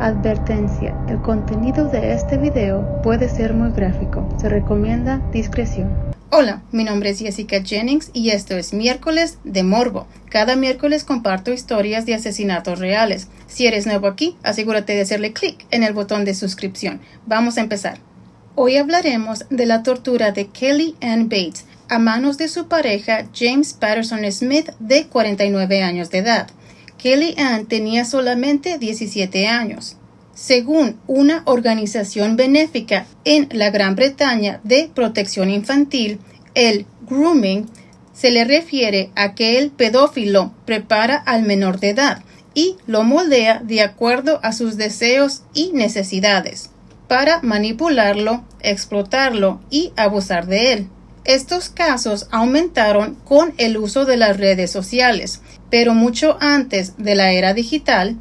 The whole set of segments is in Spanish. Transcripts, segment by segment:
Advertencia: el contenido de este video puede ser muy gráfico. Se recomienda discreción. Hola, mi nombre es Jessica Jennings y esto es Miércoles de Morbo. Cada miércoles comparto historias de asesinatos reales. Si eres nuevo aquí, asegúrate de hacerle clic en el botón de suscripción. Vamos a empezar. Hoy hablaremos de la tortura de Kelly Ann Bates a manos de su pareja James Patterson Smith, de 49 años de edad. Kelly Ann tenía solamente 17 años. Según una organización benéfica en la Gran Bretaña de protección infantil, el grooming se le refiere a que el pedófilo prepara al menor de edad y lo moldea de acuerdo a sus deseos y necesidades, para manipularlo, explotarlo y abusar de él. Estos casos aumentaron con el uso de las redes sociales, pero mucho antes de la era digital,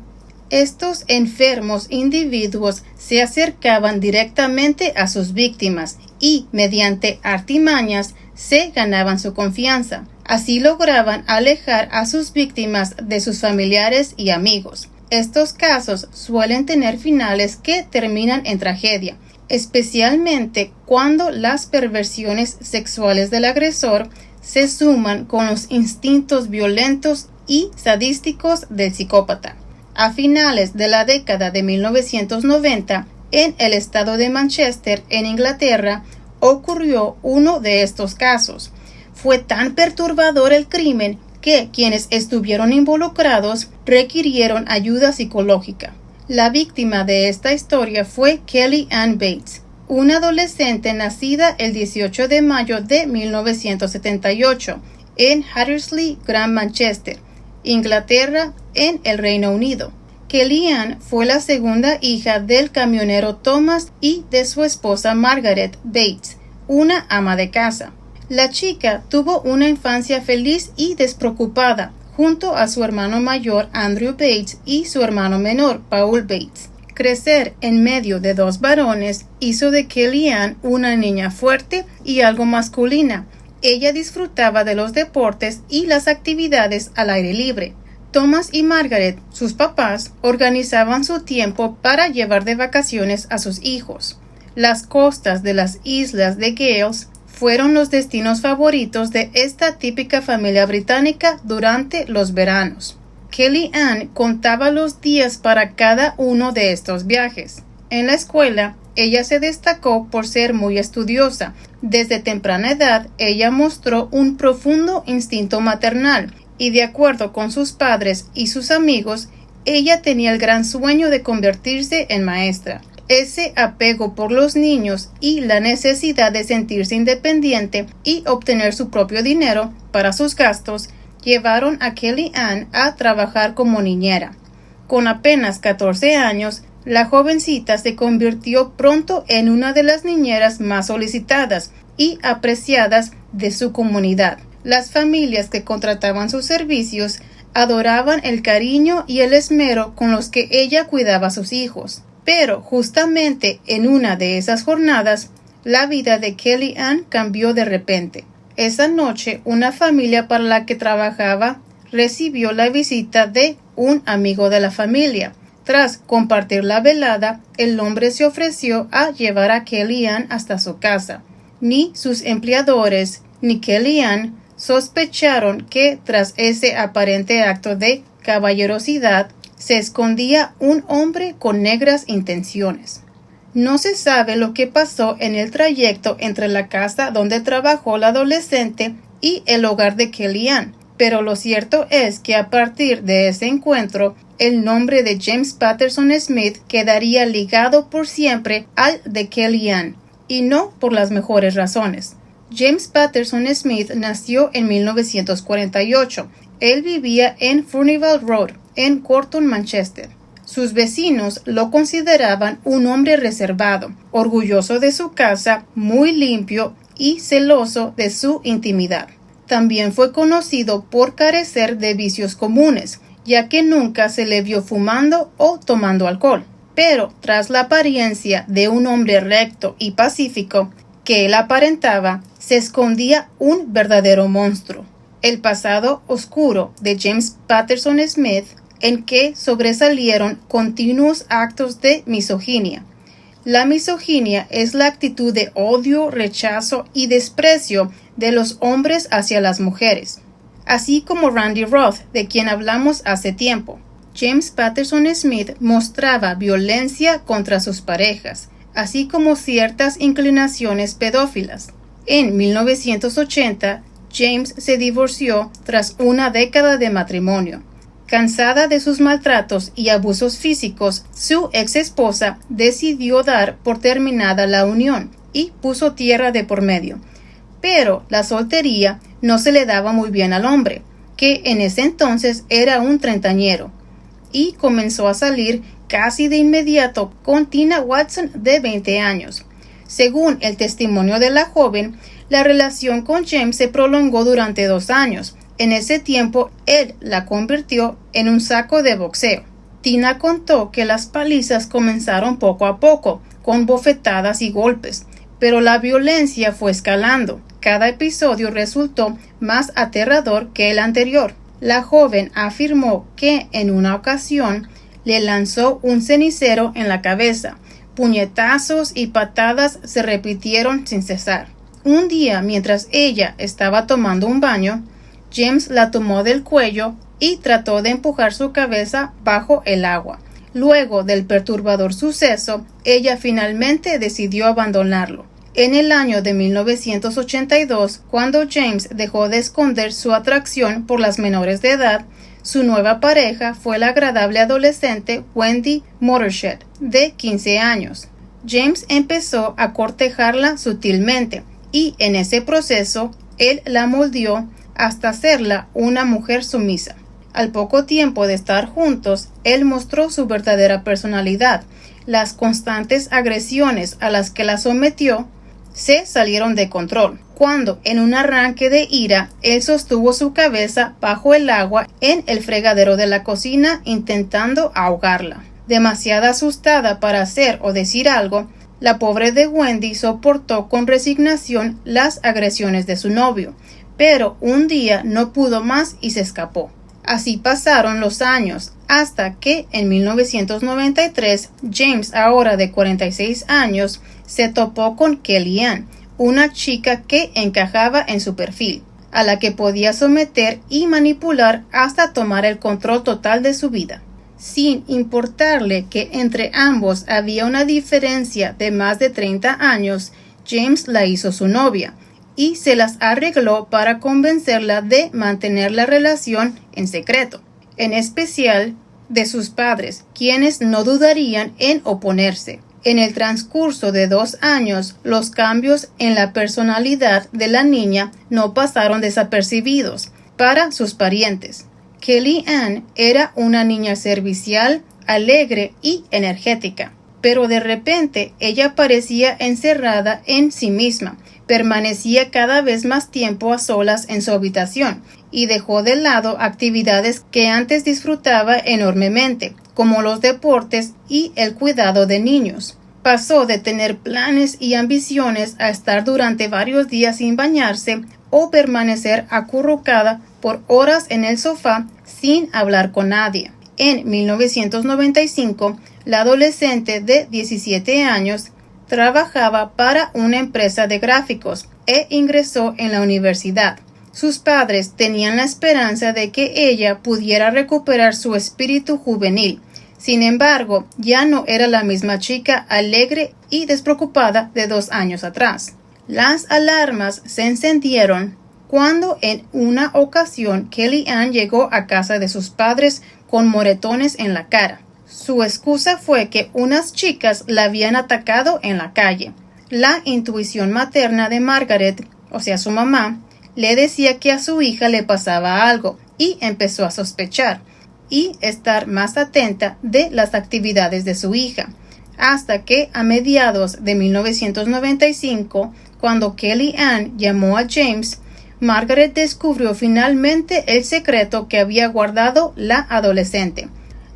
estos enfermos individuos se acercaban directamente a sus víctimas y, mediante artimañas, se ganaban su confianza. Así lograban alejar a sus víctimas de sus familiares y amigos. Estos casos suelen tener finales que terminan en tragedia, especialmente cuando las perversiones sexuales del agresor se suman con los instintos violentos y sadísticos del psicópata. A finales de la década de 1990, en el estado de Manchester, en Inglaterra, ocurrió uno de estos casos. Fue tan perturbador el crimen que quienes estuvieron involucrados requirieron ayuda psicológica. La víctima de esta historia fue Kelly Ann Bates, una adolescente nacida el 18 de mayo de 1978 en Hattersley, Gran Manchester, Inglaterra, en el Reino Unido. Kelly Ann fue la segunda hija del camionero Thomas y de su esposa Margaret Bates, una ama de casa. La chica tuvo una infancia feliz y despreocupada, junto a su hermano mayor Andrew Bates y su hermano menor Paul Bates. Crecer en medio de dos varones hizo de Kelly Ann una niña fuerte y algo masculina. Ella disfrutaba de los deportes y las actividades al aire libre. Thomas y Margaret, sus papás, organizaban su tiempo para llevar de vacaciones a sus hijos. Las costas de las islas de Gales fueron los destinos favoritos de esta típica familia británica durante los veranos. Kelly Ann contaba los días para cada uno de estos viajes. En la escuela, ella se destacó por ser muy estudiosa. Desde temprana edad, ella mostró un profundo instinto maternal y, de acuerdo con sus padres y sus amigos, ella tenía el gran sueño de convertirse en maestra. Ese apego por los niños y la necesidad de sentirse independiente y obtener su propio dinero para sus gastos llevaron a Kelly Ann a trabajar como niñera. Con apenas 14 años, la jovencita se convirtió pronto en una de las niñeras más solicitadas y apreciadas de su comunidad. Las familias que contrataban sus servicios adoraban el cariño y el esmero con los que ella cuidaba a sus hijos. Pero justamente en una de esas jornadas, la vida de Kelly Ann cambió de repente. Esa noche, una familia para la que trabajaba recibió la visita de un amigo de la familia. Tras compartir la velada, el hombre se ofreció a llevar a Kelly Ann hasta su casa. Ni sus empleadores ni Kelly Ann sospecharon que tras ese aparente acto de caballerosidad se escondía un hombre con negras intenciones. No se sabe lo que pasó en el trayecto entre la casa donde trabajó la adolescente y el hogar de Kelly Ann, pero lo cierto es que a partir de ese encuentro, el nombre de James Patterson Smith quedaría ligado por siempre al de Kelly Ann, y no por las mejores razones. James Patterson Smith nació en 1948. Él vivía en Furnival Road, en Corton, Manchester. Sus vecinos lo consideraban un hombre reservado, orgulloso de su casa, muy limpio y celoso de su intimidad. También fue conocido por carecer de vicios comunes, ya que nunca se le vio fumando o tomando alcohol. Pero tras la apariencia de un hombre recto y pacífico que él aparentaba, se escondía un verdadero monstruo. El pasado oscuro de James Patterson Smith en que sobresalieron continuos actos de misoginia. La misoginia es la actitud de odio, rechazo y desprecio de los hombres hacia las mujeres. Así como Randy Roth, de quien hablamos hace tiempo. James Patterson Smith mostraba violencia contra sus parejas, así como ciertas inclinaciones pedófilas. En 1980, James se divorció tras una década de matrimonio. Cansada de sus maltratos y abusos físicos, su ex esposa decidió dar por terminada la unión y puso tierra de por medio. Pero la soltería no se le daba muy bien al hombre, que en ese entonces era un treintañero, y comenzó a salir casi de inmediato con Tina Watson de 20 años. Según el testimonio de la joven, la relación con James se prolongó durante 2 años. En ese tiempo, él la convirtió en un saco de boxeo. Tina contó que las palizas comenzaron poco a poco, con bofetadas y golpes, pero la violencia fue escalando. Cada episodio resultó más aterrador que el anterior. La joven afirmó que en una ocasión le lanzó un cenicero en la cabeza. Puñetazos y patadas se repitieron sin cesar. Un día, mientras ella estaba tomando un baño, James la tomó del cuello y trató de empujar su cabeza bajo el agua. Luego del perturbador suceso, ella finalmente decidió abandonarlo. En el año de 1982, cuando James dejó de esconder su atracción por las menores de edad, su nueva pareja fue la agradable adolescente Wendy Motorshed, de 15 años. James empezó a cortejarla sutilmente y en ese proceso él la moldeó hasta hacerla una mujer sumisa. Al poco tiempo de estar juntos, él mostró su verdadera personalidad. Las constantes agresiones a las que la sometió se salieron de control, cuando en un arranque de ira, él sostuvo su cabeza bajo el agua en el fregadero de la cocina intentando ahogarla. Demasiado asustada para hacer o decir algo, la pobre de Wendy soportó con resignación las agresiones de su novio, pero un día no pudo más y se escapó. Así pasaron los años, hasta que en 1993, James, ahora de 46 años, se topó con Kellyanne, una chica que encajaba en su perfil, a la que podía someter y manipular hasta tomar el control total de su vida. Sin importarle que entre ambos había una diferencia de más de 30 años, James la hizo su novia y se las arregló para convencerla de mantener la relación en secreto, en especial de sus padres, quienes no dudarían en oponerse. En el transcurso de 2 años, los cambios en la personalidad de la niña no pasaron desapercibidos para sus parientes. Kellyanne era una niña servicial, alegre y energética, pero de repente ella parecía encerrada en sí misma. Permanecía cada vez más tiempo a solas en su habitación y dejó de lado actividades que antes disfrutaba enormemente, como los deportes y el cuidado de niños. Pasó de tener planes y ambiciones a estar durante varios días sin bañarse o permanecer acurrucada por horas en el sofá sin hablar con nadie. En 1995, la adolescente de 17 años trabajaba para una empresa de gráficos e ingresó en la universidad. Sus padres tenían la esperanza de que ella pudiera recuperar su espíritu juvenil. Sin embargo, ya no era la misma chica alegre y despreocupada de 2 años atrás. Las alarmas se encendieron cuando en una ocasión Kellyanne llegó a casa de sus padres con moretones en la cara. Su excusa fue que unas chicas la habían atacado en la calle. La intuición materna de Margaret, o sea su mamá, le decía que a su hija le pasaba algo y empezó a sospechar y estar más atenta de las actividades de su hija, hasta que a mediados de 1995, cuando Kellyanne llamó a James, Margaret descubrió finalmente el secreto que había guardado la adolescente,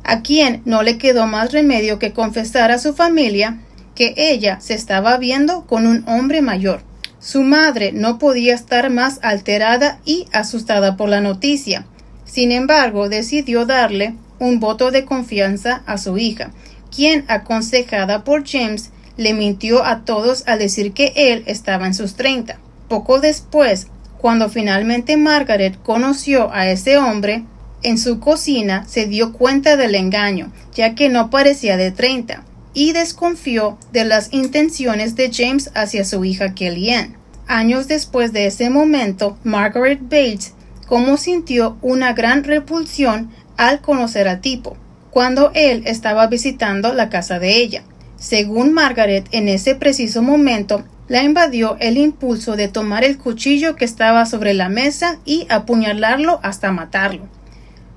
a quien no le quedó más remedio que confesar a su familia que ella se estaba viendo con un hombre mayor. Su madre no podía estar más alterada y asustada por la noticia. Sin embargo, decidió darle un voto de confianza a su hija, quien, aconsejada por James, le mintió a todos al decir que él estaba en sus 30. Poco después, cuando finalmente Margaret conoció a ese hombre, en su cocina se dio cuenta del engaño, ya que no parecía de 30, y desconfió de las intenciones de James hacia su hija Kellyanne. Años después de ese momento, Margaret Bates como sintió una gran repulsión al conocer al tipo, cuando él estaba visitando la casa de ella. Según Margaret, en ese preciso momento, la invadió el impulso de tomar el cuchillo que estaba sobre la mesa y apuñalarlo hasta matarlo.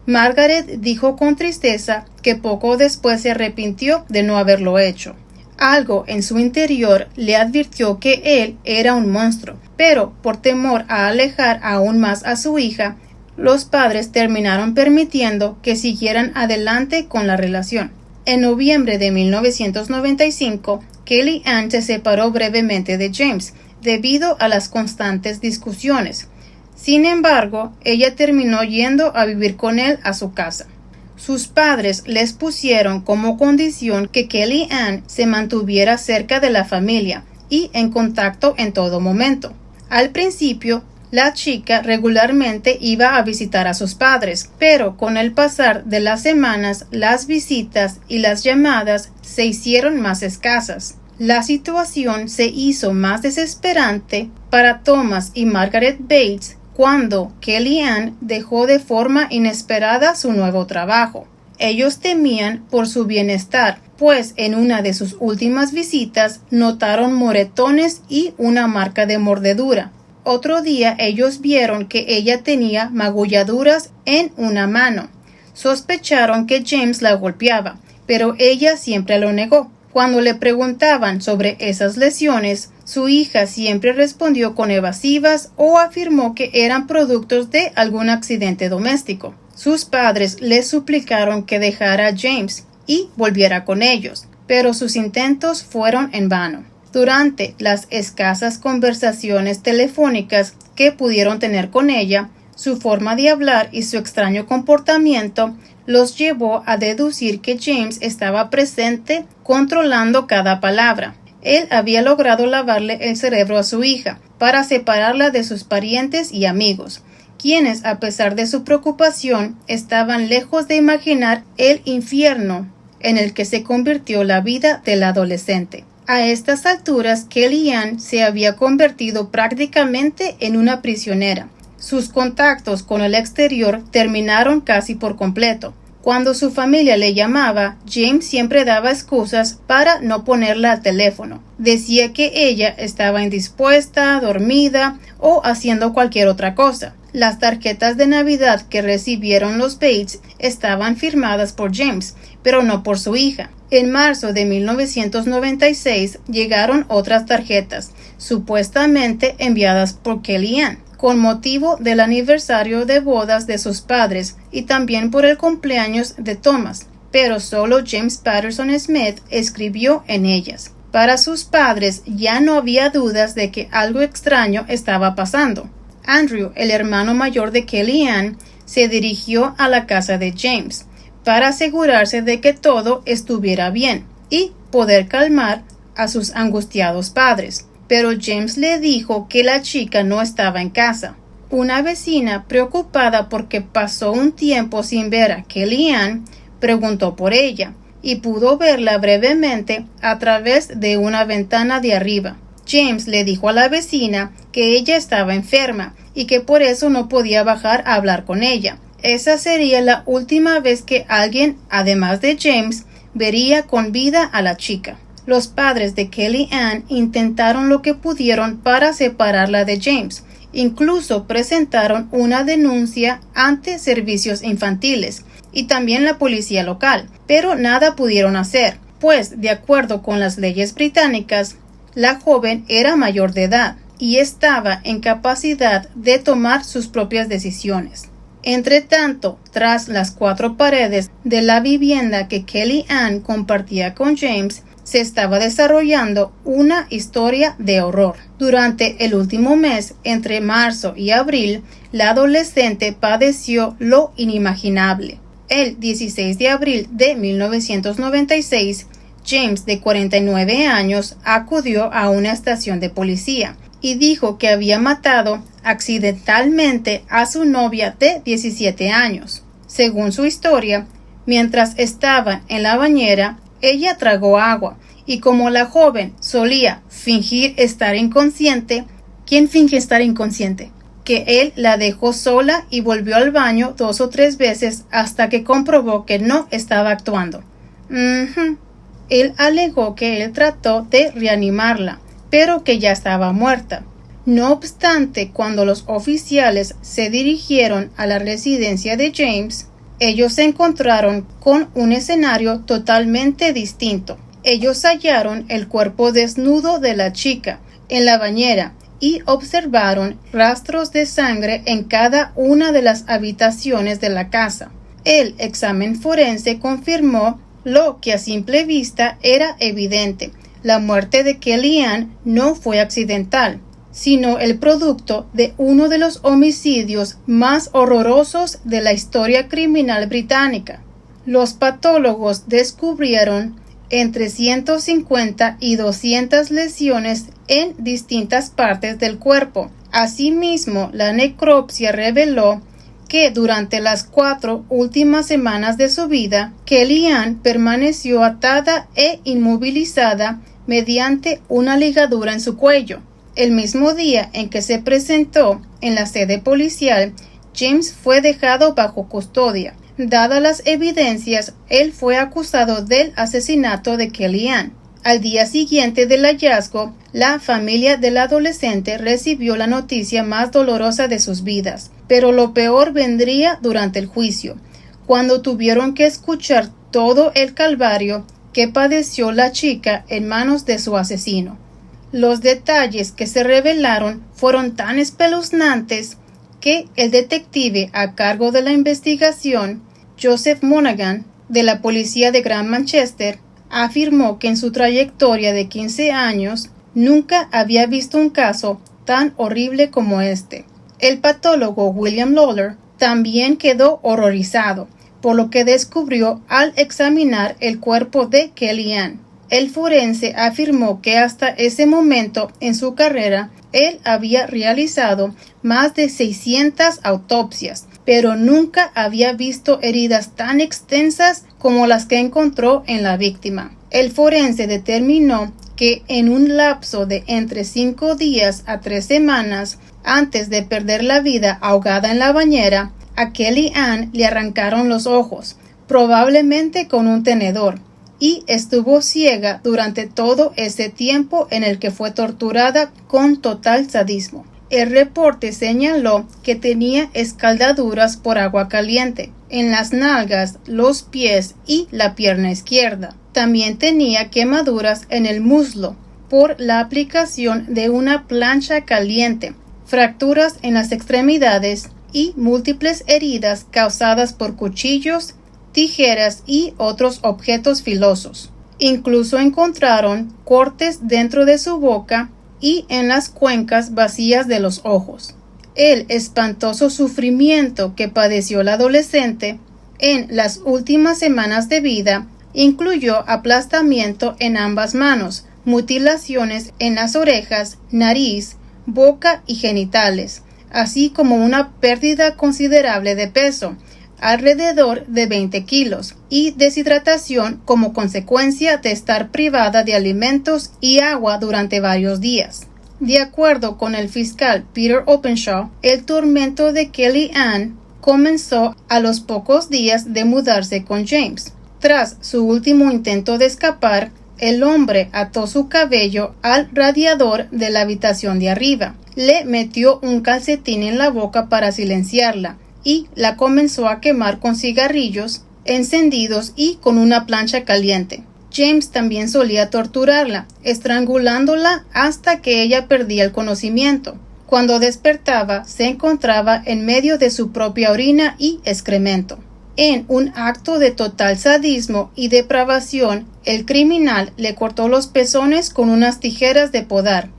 Margaret dijo con tristeza que poco después se arrepintió de no haberlo hecho. Algo en su interior le advirtió que él era un monstruo, pero por temor a alejar aún más a su hija, los padres terminaron permitiendo que siguieran adelante con la relación. En noviembre de 1995, Kellyanne se separó brevemente de James debido a las constantes discusiones. Sin embargo, ella terminó yendo a vivir con él a su casa. Sus padres les pusieron como condición que Kellyanne se mantuviera cerca de la familia y en contacto en todo momento. Al principio, la chica regularmente iba a visitar a sus padres, pero con el pasar de las semanas, las visitas y las llamadas se hicieron más escasas. La situación se hizo más desesperante para Thomas y Margaret Bates cuando Kellyanne dejó de forma inesperada su nuevo trabajo. Ellos temían por su bienestar, pues en una de sus últimas visitas notaron moretones y una marca de mordedura. Otro día ellos vieron que ella tenía magulladuras en una mano. Sospecharon que James la golpeaba, pero ella siempre lo negó. Cuando le preguntaban sobre esas lesiones, su hija siempre respondió con evasivas o afirmó que eran productos de algún accidente doméstico. Sus padres le suplicaron que dejara a James y volviera con ellos, pero sus intentos fueron en vano. Durante las escasas conversaciones telefónicas que pudieron tener con ella, su forma de hablar y su extraño comportamiento los llevó a deducir que James estaba presente controlando cada palabra. Él había logrado lavarle el cerebro a su hija para separarla de sus parientes y amigos, quienes, a pesar de su preocupación, estaban lejos de imaginar el infierno en el que se convirtió la vida del adolescente. A estas alturas, Kellyanne se había convertido prácticamente en una prisionera. Sus contactos con el exterior terminaron casi por completo. Cuando su familia le llamaba, James siempre daba excusas para no ponerla al teléfono. Decía que ella estaba indispuesta, dormida o haciendo cualquier otra cosa. Las tarjetas de Navidad que recibieron los Bates estaban firmadas por James, pero no por su hija. En marzo de 1996 llegaron otras tarjetas, supuestamente enviadas por Kellyanne, con motivo del aniversario de bodas de sus padres y también por el cumpleaños de Thomas, pero solo James Patterson Smith escribió en ellas. Para sus padres ya no había dudas de que algo extraño estaba pasando. Andrew, el hermano mayor de Kellyanne, se dirigió a la casa de James para asegurarse de que todo estuviera bien y poder calmar a sus angustiados padres. Pero James le dijo que la chica no estaba en casa. Una vecina, preocupada porque pasó un tiempo sin ver a Kellyanne, preguntó por ella y pudo verla brevemente a través de una ventana de arriba. James le dijo a la vecina que ella estaba enferma y que por eso no podía bajar a hablar con ella. Esa sería la última vez que alguien, además de James, vería con vida a la chica. Los padres de Kellyanne intentaron lo que pudieron para separarla de James. Incluso presentaron una denuncia ante servicios infantiles y también la policía local, pero nada pudieron hacer, pues, de acuerdo con las leyes británicas, la joven era mayor de edad y estaba en capacidad de tomar sus propias decisiones. Entretanto, tras las cuatro paredes de la vivienda que Kellyanne compartía con James, se estaba desarrollando una historia de horror. Durante el último mes, entre marzo y abril, la adolescente padeció lo inimaginable. El 16 de abril de 1996, James, de 49 años, acudió a una estación de policía y dijo que había matado accidentalmente a su novia de 17 años. Según su historia, mientras estaban en la bañera, ella tragó agua y como la joven solía fingir estar inconsciente, ¿quién finge estar inconsciente? Que él la dejó sola y volvió al baño 2 o 3 veces hasta que comprobó que no estaba actuando. Él alegó que él trató de reanimarla, pero que ya estaba muerta. No obstante, cuando los oficiales se dirigieron a la residencia de James, ellos se encontraron con un escenario totalmente distinto. Ellos hallaron el cuerpo desnudo de la chica en la bañera y observaron rastros de sangre en cada una de las habitaciones de la casa. El examen forense confirmó lo que a simple vista era evidente. La muerte de Kellyanne no fue accidental, sino el producto de uno de los homicidios más horrorosos de la historia criminal británica. Los patólogos descubrieron entre 150 y 200 lesiones en distintas partes del cuerpo. Asimismo, la necropsia reveló que durante las 4 últimas semanas de su vida, Kellyanne permaneció atada e inmovilizada mediante una ligadura en su cuello. El mismo día en que se presentó en la sede policial, James fue dejado bajo custodia. Dadas las evidencias, él fue acusado del asesinato de Kellyanne. Al día siguiente del hallazgo, la familia del adolescente recibió la noticia más dolorosa de sus vidas, pero lo peor vendría durante el juicio, cuando tuvieron que escuchar todo el calvario que padeció la chica en manos de su asesino. Los detalles que se revelaron fueron tan espeluznantes que el detective a cargo de la investigación, Joseph Monaghan, de la policía de Gran Manchester, afirmó que en su trayectoria de 15 años nunca había visto un caso tan horrible como este. El patólogo William Lawler también quedó horrorizado por lo que descubrió al examinar el cuerpo de Kellyanne. El forense afirmó que hasta ese momento en su carrera él había realizado más de 600 autopsias, pero nunca había visto heridas tan extensas como las que encontró en la víctima. El forense determinó que en un lapso de entre 5 días a 3 semanas antes de perder la vida ahogada en la bañera, a Kellyanne le arrancaron los ojos, probablemente con un tenedor, y estuvo ciega durante todo ese tiempo en el que fue torturada con total sadismo. El reporte señaló que tenía escaldaduras por agua caliente en las nalgas, los pies y la pierna izquierda. También tenía quemaduras en el muslo por la aplicación de una plancha caliente, fracturas en las extremidades y múltiples heridas causadas por cuchillos, tijeras y otros objetos filosos. Incluso encontraron cortes dentro de su boca y en las cuencas vacías de los ojos. El espantoso sufrimiento que padeció la adolescente en las últimas semanas de vida incluyó aplastamiento en ambas manos, mutilaciones en las orejas, nariz, boca y genitales, así como una pérdida considerable de peso, alrededor de 20 kilos, y deshidratación como consecuencia de estar privada de alimentos y agua durante varios días. De acuerdo con el fiscal Peter Openshaw, el tormento de Kellyanne comenzó a los pocos días de mudarse con James. Tras su último intento de escapar, el hombre ató su cabello al radiador de la habitación de arriba, le metió un calcetín en la boca para silenciarla y la comenzó a quemar con cigarrillos encendidos y con una plancha caliente. James también solía torturarla, estrangulándola hasta que ella perdía el conocimiento. Cuando despertaba, se encontraba en medio de su propia orina y excremento. En un acto de total sadismo y depravación, el criminal le cortó los pezones con unas tijeras de podar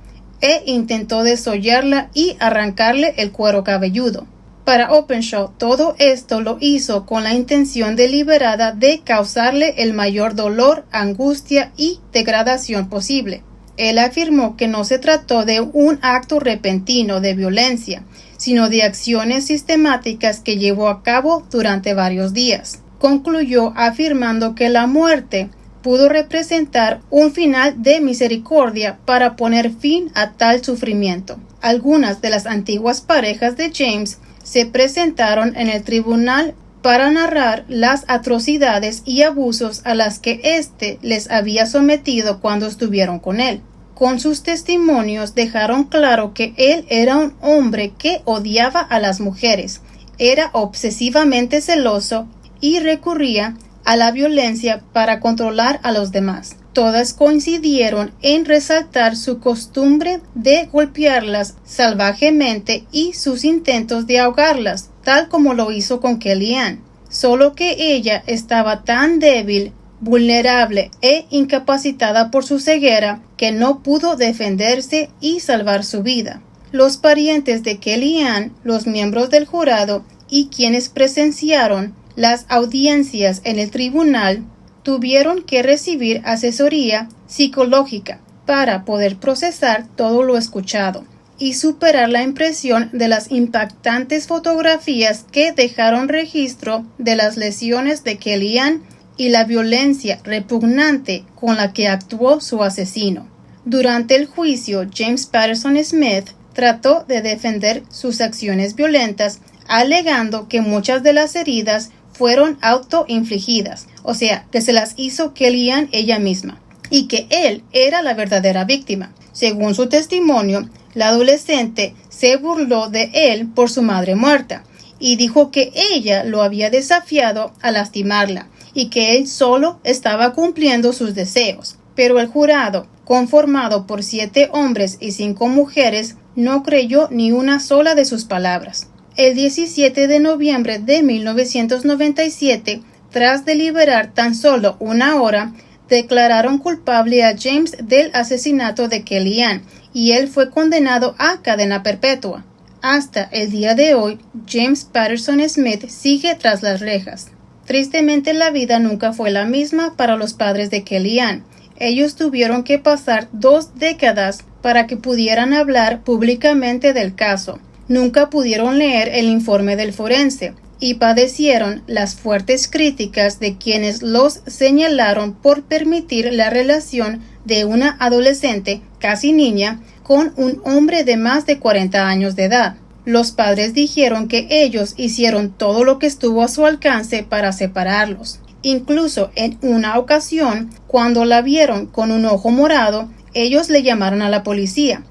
e intentó desollarla y arrancarle el cuero cabelludo. Para Openshaw, todo esto lo hizo con la intención deliberada de causarle el mayor dolor, angustia y degradación posible. Él afirmó que no se trató de un acto repentino de violencia, sino de acciones sistemáticas que llevó a cabo durante varios días. Concluyó afirmando que la muerte pudo representar un final de misericordia para poner fin a tal sufrimiento. Algunas de las antiguas parejas de James se presentaron en el tribunal para narrar las atrocidades y abusos a las que éste les había sometido cuando estuvieron con él. Con sus testimonios dejaron claro que él era un hombre que odiaba a las mujeres, era obsesivamente celoso y recurría a la violencia para controlar a los demás. Todas coincidieron en resaltar su costumbre de golpearlas salvajemente y sus intentos de ahogarlas, tal como lo hizo con Kellyanne. Solo que ella estaba tan débil, vulnerable e incapacitada por su ceguera que no pudo defenderse y salvar su vida. Los parientes de Kellyanne, los miembros del jurado y quienes presenciaron las audiencias en el tribunal tuvieron que recibir asesoría psicológica para poder procesar todo lo escuchado y superar la impresión de las impactantes fotografías que dejaron registro de las lesiones de Kellyanne y la violencia repugnante con la que actuó su asesino. Durante el juicio, James Patterson Smith trató de defender sus acciones violentas, alegando que muchas de las heridas fueron autoinfligidas, o sea, que se las hizo Kellyanne ella misma, y que él era la verdadera víctima. Según su testimonio, la adolescente se burló de él por su madre muerta, y dijo que ella lo había desafiado a lastimarla, y que él solo estaba cumpliendo sus deseos. Pero el jurado, conformado por 7 hombres y 5 mujeres, no creyó ni una sola de sus palabras. El 17 de noviembre de 1997, tras deliberar tan solo una hora, declararon culpable a James del asesinato de Kellyanne y él fue condenado a cadena perpetua. Hasta el día de hoy, James Patterson Smith sigue tras las rejas. Tristemente, la vida nunca fue la misma para los padres de Kellyanne. Ellos tuvieron que pasar 2 décadas para que pudieran hablar públicamente del caso. Nunca pudieron leer el informe del forense y padecieron las fuertes críticas de quienes los señalaron por permitir la relación de una adolescente, casi niña, con un hombre de más de 40 años de edad. Los padres dijeron que ellos hicieron todo lo que estuvo a su alcance para separarlos. Incluso en una ocasión, cuando la vieron con un ojo morado, ellos le llamaron a la policía.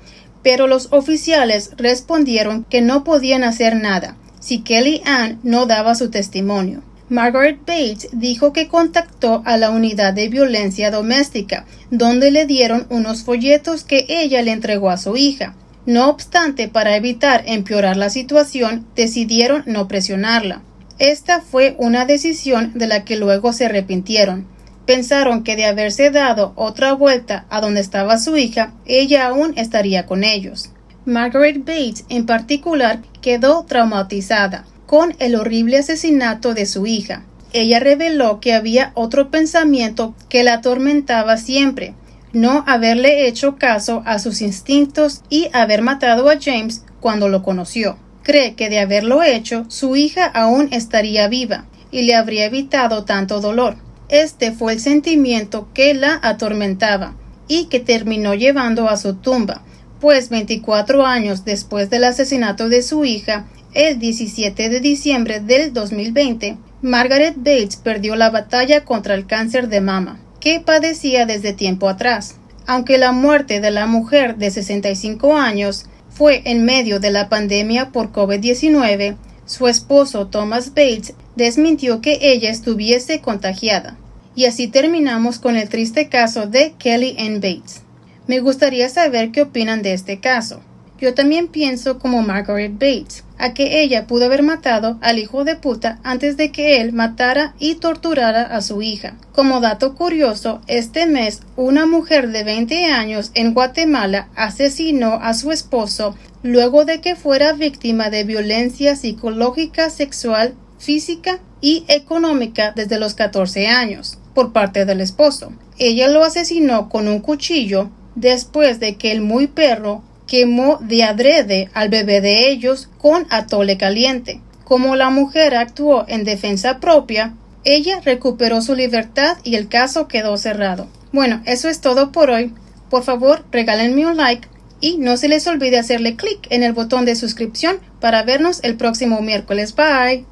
Pero los oficiales respondieron que no podían hacer nada si Kellyanne no daba su testimonio. Margaret Bates dijo que contactó a la unidad de violencia doméstica, donde le dieron unos folletos que ella le entregó a su hija. No obstante, para evitar empeorar la situación, decidieron no presionarla. Esta fue una decisión de la que luego se arrepintieron. Pensaron que de haberse dado otra vuelta a donde estaba su hija, ella aún estaría con ellos. Margaret Bates, en particular, quedó traumatizada con el horrible asesinato de su hija. Ella reveló que había otro pensamiento que la atormentaba siempre: no haberle hecho caso a sus instintos y haber matado a James cuando lo conoció. Cree que de haberlo hecho, su hija aún estaría viva y le habría evitado tanto dolor. Este fue el sentimiento que la atormentaba y que terminó llevando a su tumba, pues 24 años después del asesinato de su hija, el 17 de diciembre del 2020, Margaret Bates perdió la batalla contra el cáncer de mama, que padecía desde tiempo atrás. Aunque la muerte de la mujer de 65 años fue en medio de la pandemia por COVID-19, su esposo Thomas Bates desmintió que ella estuviese contagiada. Y así terminamos con el triste caso de Kellyanne Bates. Me gustaría saber qué opinan de este caso. Yo también pienso como Margaret Bates, a que ella pudo haber matado al hijo de puta antes de que él matara y torturara a su hija. Como dato curioso, este mes una mujer de 20 años en Guatemala asesinó a su esposo luego de que fuera víctima de violencia psicológica, sexual, física y económica desde los 14 años por parte del esposo. Ella lo asesinó con un cuchillo después de que el muy perro quemó de adrede al bebé de ellos con atole caliente. Como la mujer actuó en defensa propia, ella recuperó su libertad y el caso quedó cerrado. Bueno, eso es todo por hoy. Por favor, regálenme un like y no se les olvide hacerle clic en el botón de suscripción para vernos el próximo miércoles. Bye.